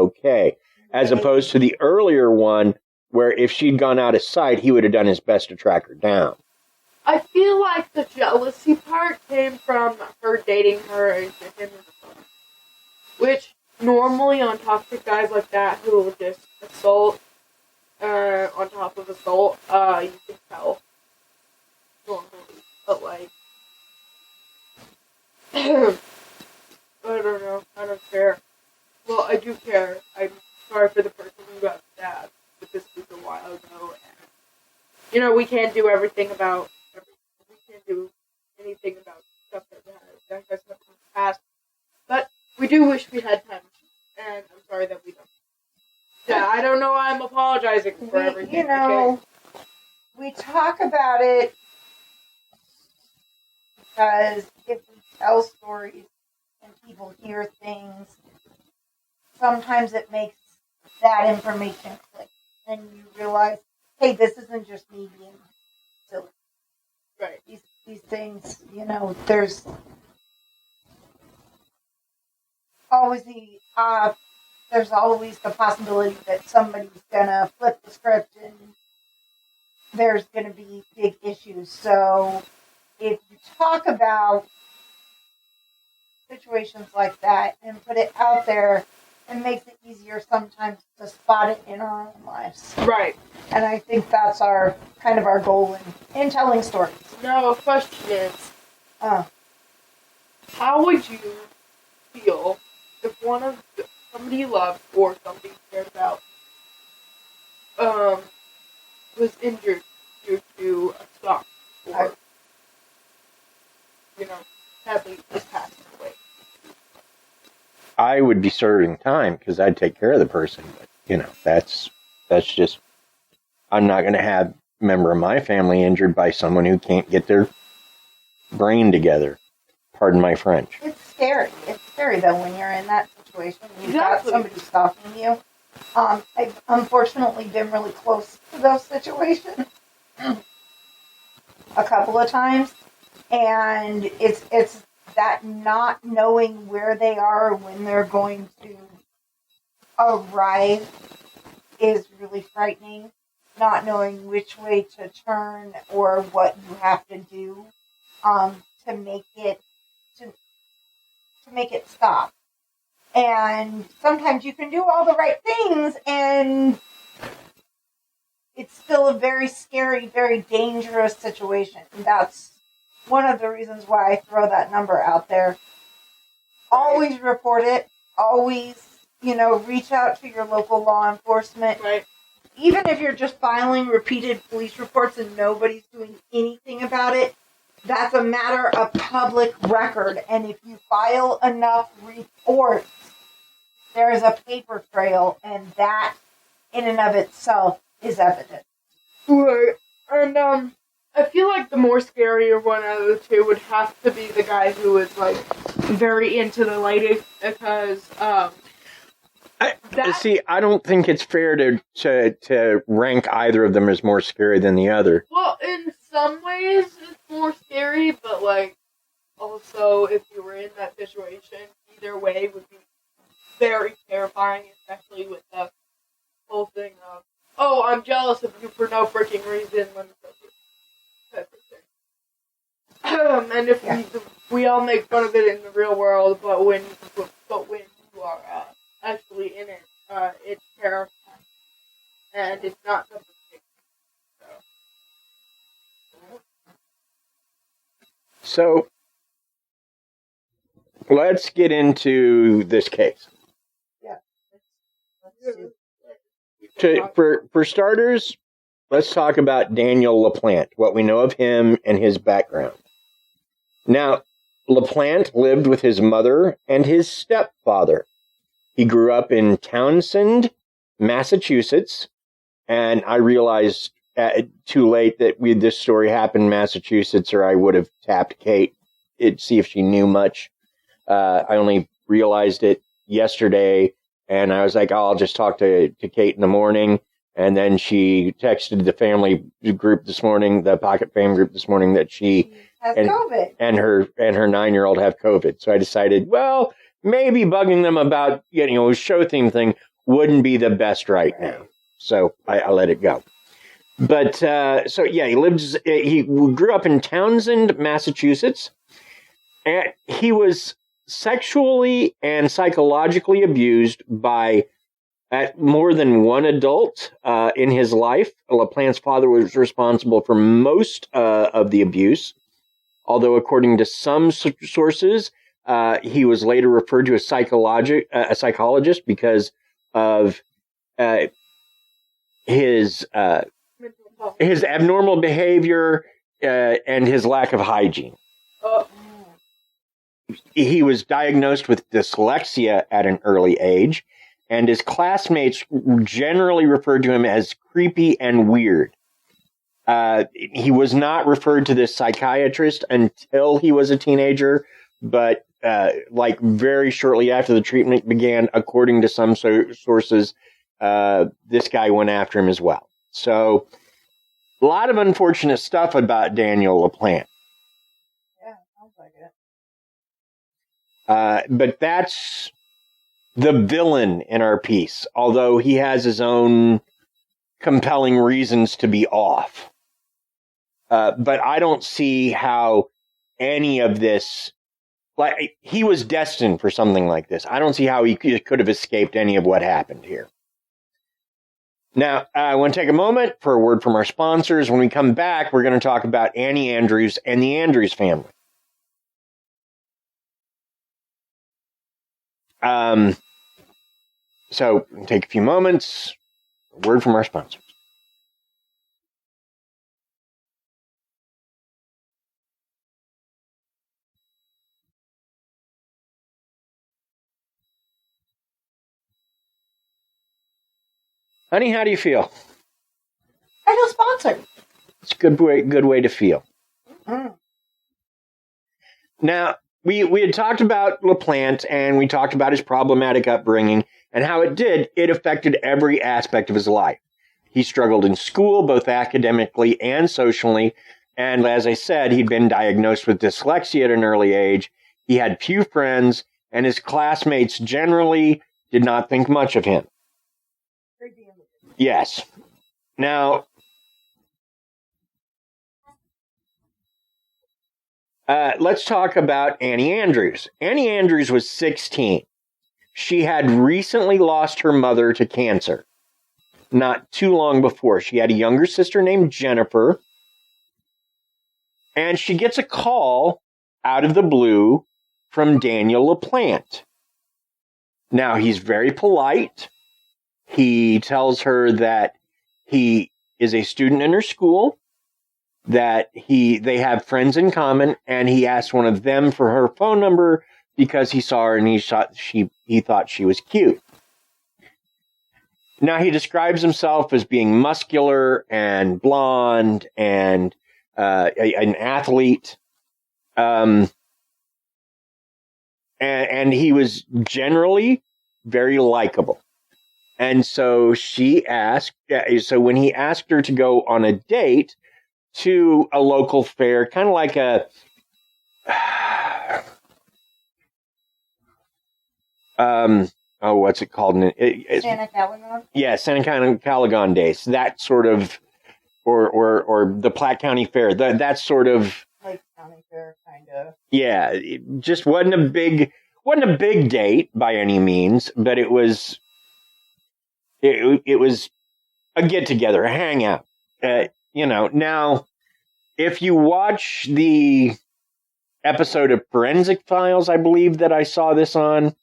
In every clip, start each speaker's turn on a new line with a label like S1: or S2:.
S1: okay. As opposed to the earlier one, where if she'd gone out of sight, he would have done his best to track her down.
S2: I feel like the jealousy part came from her dating her and him, which normally on toxic guys like that who will just assault on top of assault, you can tell normally, but like I don't know, I don't care. Well, I do care. I'm sorry for the person who got stabbed, but this was a while ago, and we can't do everything about. We can't do anything about stuff that has happened in the past. But we do wish we had time, and I'm sorry that we don't. Yeah, I don't know why I'm apologizing for everything.
S3: We talk about it because if we tell stories and people hear things, sometimes it makes that information click, and you realize, hey, this isn't just me being silly.
S2: Right.
S3: These things, there's always the possibility that somebody's gonna flip the script and there's gonna be big issues. So if you talk about situations like that and put it out there, it makes it easier sometimes to spot it in our own lives.
S2: Right.
S3: And I think that's our goal in telling stories.
S2: Now, a question is, how would you feel if somebody you loved or somebody you cared about was injured due to a stalk or, sadly just passed away?
S1: I would be serving time because I'd take care of the person. But, that's just, I'm not going to have a member of my family injured by someone who can't get their brain together. Pardon my French.
S3: It's scary. It's scary, though, when you're in that situation. You've
S2: Exactly.
S3: got somebody stalking you. I've unfortunately been really close to those situations a couple of times. And it's that not knowing where they are when they're going to arrive is really frightening. Not knowing which way to turn or what you have to do to make it stop. And sometimes you can do all the right things and it's still a very scary, very dangerous situation. And that's one of the reasons why I throw that number out there. Always report it. Always, reach out to your local law enforcement.
S2: Right.
S3: Even if you're just filing repeated police reports and nobody's doing anything about it, that's a matter of public record. And if you file enough reports, there is a paper trail, and that in and of itself is evidence.
S2: Right. And I feel like the more scarier one out of the two would have to be the guy who is very into the lady, because
S1: I don't think it's fair to rank either of them as more scary than the other.
S2: Well, in some ways it's more scary, but also if you were in that situation, either way would be very terrifying, especially with the whole thing of, oh, I'm jealous of you for no freaking reason, let me go through type of thing. And if we all make fun of it in the real world, but when you are actually in it, it's terrifying, and it's not something.
S1: So let's get into this case.
S3: Yeah.
S1: For starters, let's talk about Daniel LaPlante, what we know of him and his background. Now, LaPlante lived with his mother and his stepfather. He grew up in Townsend, Massachusetts, and I realized too late that this story happened in Massachusetts, or I would have tapped Kate to see if she knew much. I only realized it yesterday, and I was like, oh, I'll just talk to Kate in the morning. And then she texted the family group this morning, the Pocket Fam group this morning, that she
S3: has COVID
S1: and her 9-year-old have COVID. So I decided, well, maybe bugging them about show theme thing wouldn't be the best right now. So I let it go. But he grew up in Townsend, Massachusetts, and he was sexually and psychologically abused by more than one adult in his life. LaPlante's father was responsible for most of the abuse, although according to some sources, he was later referred to as a psychologist because of his abnormal behavior and his lack of hygiene. He was diagnosed with dyslexia at an early age, and his classmates generally referred to him as creepy and weird. He was not referred to this psychiatrist until he was a teenager, but very shortly after the treatment began, according to some sources, this guy went after him as well. So, a lot of unfortunate stuff about Daniel LaPlante.
S3: Yeah, sounds like it.
S1: But that's the villain in our piece, although he has his own compelling reasons to be off. But I don't see how any of this, he was destined for something like this. I don't see how he could have escaped any of what happened here. Now, I want to take a moment for a word from our sponsors. When we come back, we're going to talk about Annie Andrews and the Andrews family. So, take a few moments. A word from our sponsors. Honey, how do you feel?
S3: I feel sponsored.
S1: It's a good way to feel.
S3: Mm.
S1: Now, we had talked about LaPlante, and we talked about his problematic upbringing and how it affected every aspect of his life. He struggled in school, both academically and socially, and as I said, he'd been diagnosed with dyslexia at an early age. He had few friends, and his classmates generally did not think much of him. Yes. Now, let's talk about Annie Andrews. Annie Andrews was 16. She had recently lost her mother to cancer. Not too long before. She had a younger sister named Jennifer. And she gets a call out of the blue from Daniel LaPlante. Now, he's very polite. He tells her that he is a student in her school, that they have friends in common, and he asked one of them for her phone number because he saw her and he thought she was cute. Now, he describes himself as being muscular and blonde and an athlete. And he was generally very likable. And so when he asked her to go on a date to a local fair, kind of like what's it called?
S3: Santa Calagon?
S1: Yeah, Santa Calagon Days. That sort of, or the Platte County Fair. That sort of.
S3: Lake County Fair, kind of.
S1: Yeah, it just wasn't a big date by any means, but it was. It was a get-together, a hangout. Now, if you watch the episode of Forensic Files, I believe that I saw this on,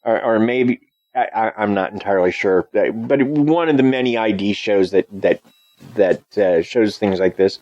S1: or maybe, I'm not entirely sure, but one of the many ID shows that shows things like this.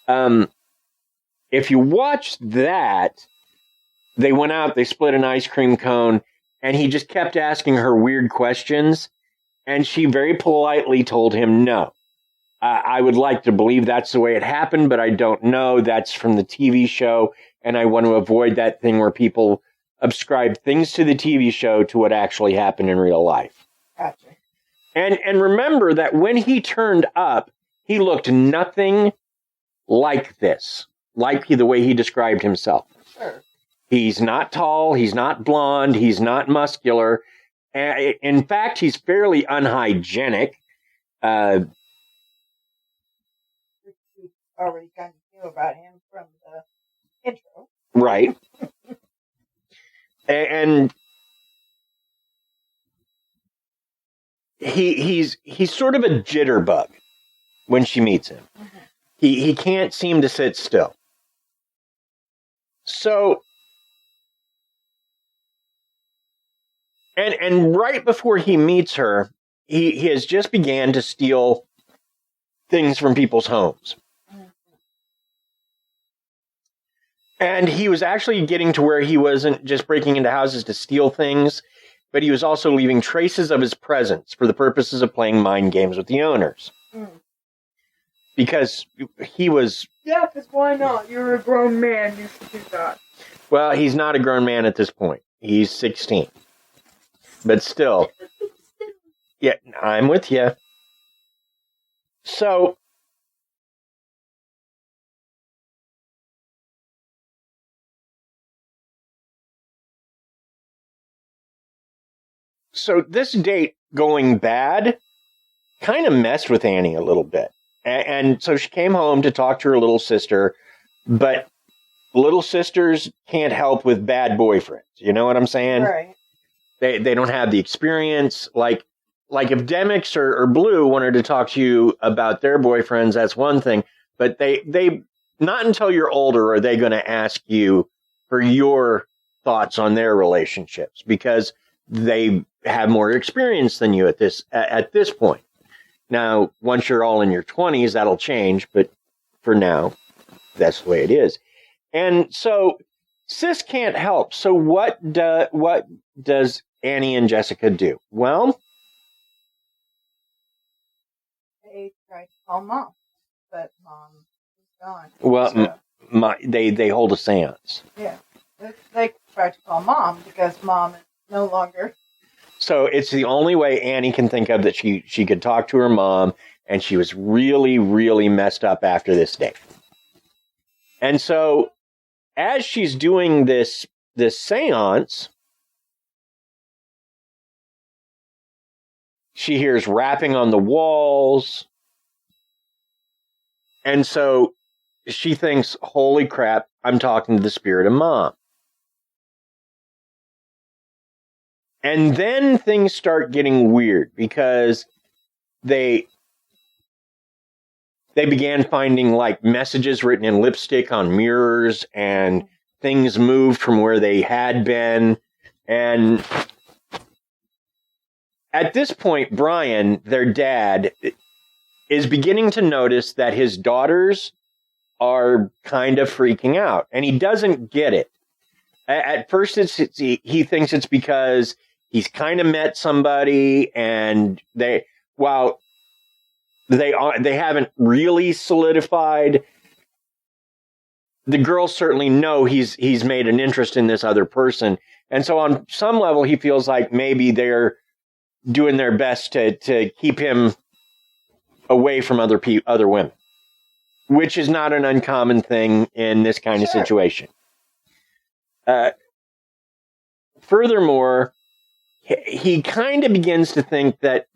S1: If you watch that, they went out, they split an ice cream cone, and he just kept asking her weird questions. And she very politely told him no. I would like to believe that's the way it happened, but I don't know. That's from the TV show, and I want to avoid that thing where people ascribe things to the TV show to what actually happened in real life.
S3: Gotcha.
S1: And remember that when he turned up, he looked nothing like this, like the way he described himself.
S3: Sure.
S1: He's not tall, he's not blonde, he's not muscular. In fact, he's fairly unhygienic.
S3: Which we already kind of knew about him from the intro.
S1: Right. And he's sort of a jitterbug when she meets him.
S3: Mm-hmm.
S1: He can't seem to sit still. So, and right before he meets her, he has just began to steal things from people's homes.
S3: Mm-hmm.
S1: And he was actually getting to where he wasn't just breaking into houses to steal things, but he was also leaving traces of his presence for the purposes of playing mind games with the owners.
S3: Mm.
S1: Because he was...
S2: Yeah, because why not? You're a grown man, you should do that.
S1: Well, he's not a grown man at this point. He's 16. But still. Yeah, I'm with you. So... So this date going bad kind of messed with Annie a little bit. And so she came home to talk to her little sister, but little sisters can't help with bad boyfriends. You know what I'm saying?
S3: Right.
S1: They don't have the experience. Like if Demix or Blue wanted to talk to you about their boyfriends, that's one thing. But they not until you're older are they going to ask you for your thoughts on their relationships, because they have more experience than you at this point. Now, once you're all in your 20s, that'll change, but for now, that's the way it is. And so, Sis can't help. So what does Annie and Jessica do? Well,
S3: They tried to call Mom, but Mom is gone.
S1: well,
S3: So,
S1: they hold a seance.
S3: yeah. They tried to call Mom because Mom is no longer...
S1: So it's the only way Annie can think of that she could talk to her mom, and she was really, really messed up after this day. And so as she's doing this seance, she hears rapping on the walls. And so she thinks, holy crap, I'm talking to the spirit of Mom. And then things start getting weird because they began finding like messages written in lipstick on mirrors, and things moved from where they had been. And at this point, Brian, their dad, is beginning to notice that his daughters are kind of freaking out, and he doesn't get it. At first, he thinks it's because he's kind of met somebody, and they haven't really solidified. The girls certainly know he's made an interest in this other person, and so on some level, he feels like maybe they're doing their best to keep him away from other women, which is not an uncommon thing in this kind of situation. Furthermore, he kind of begins to think that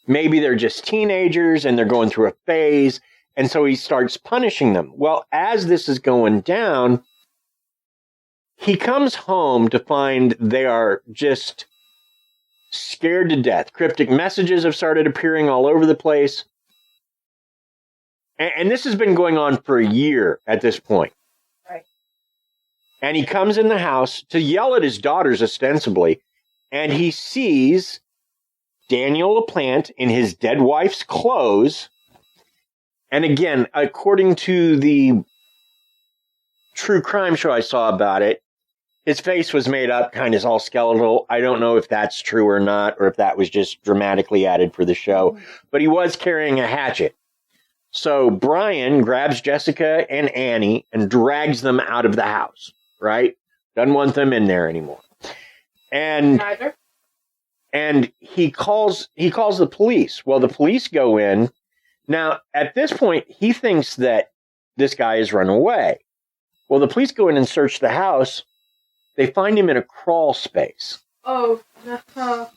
S1: maybe they're just teenagers and they're going through a phase, and so he starts punishing them. Well, as this is going down, he comes home to find they are just scared to death. Cryptic messages have started appearing all over the place. And this has been going on for a year at this point.
S3: Right.
S1: And he comes in the house to yell at his daughters, ostensibly, and he sees Daniel LaPlante in his dead wife's clothes. And again, according to the true crime show I saw about it, his face was made up, kind of all skeletal. I don't know if that's true or not, or if that was just dramatically added for the show. But he was carrying a hatchet. So Brian grabs Jessica and Annie and drags them out of the house, right? Doesn't want them in there anymore. And
S2: Neither.
S1: And he calls the police. Well, the police go in. Now, at this point, he thinks that this guy has run away. Well, the police go in and search the house. They find him in a crawl space.
S2: Oh, no.